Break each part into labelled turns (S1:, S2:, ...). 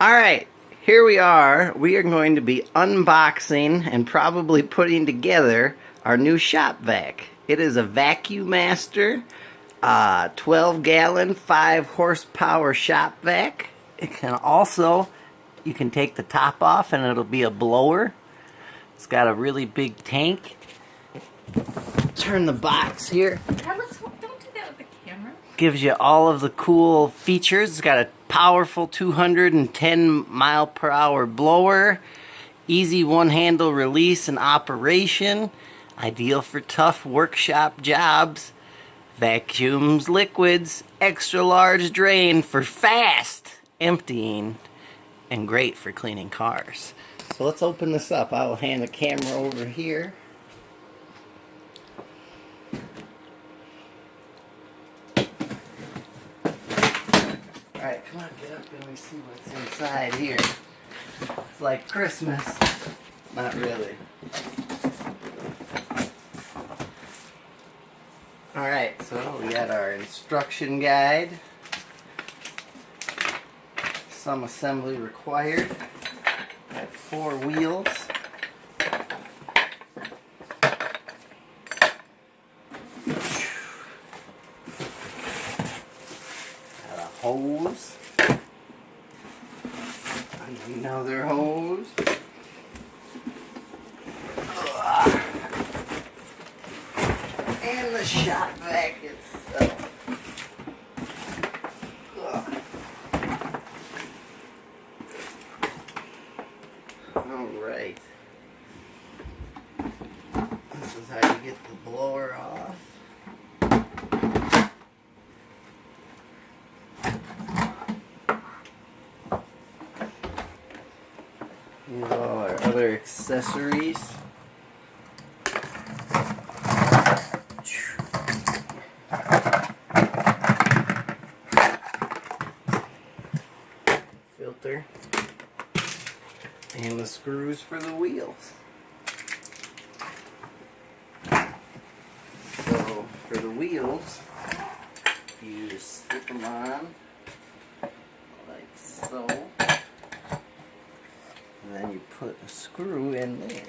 S1: Alright, here we are. We are going to be unboxing and probably putting together our new shop vac. It is a Vacmaster 12-gallon, 5-horsepower shop vac. It can also, you can take the top off and it'll be a blower. It's got a really big tank. Turn the box here.
S2: Don't do that with the camera.
S1: Gives you all of the cool features. It's got a powerful 210 mile per hour blower, easy one-handle release and operation, ideal for tough workshop jobs, vacuums liquids, extra large drain for fast emptying, and great for cleaning cars. So let's open this up. I will hand the camera over here. Alright, come on, get up and we see what's inside here. It's like Christmas. Not really. Alright, so we got our instruction guide. Some assembly required. Got 4 wheels. Hose, another hose, and the shop vac itself. Alright, this is how you get the blower off. Here's all our other accessories. Filter. And the screws for the wheels. So, for the wheels, you just slip them on like so. And then you put a screw in there.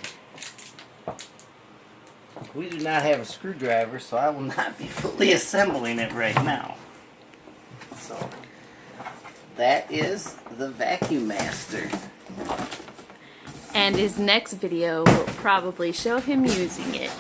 S1: We do not have a screwdriver, so I will not be fully assembling it right now. So, that is the Vacmaster.
S2: And his next video will probably show him using it.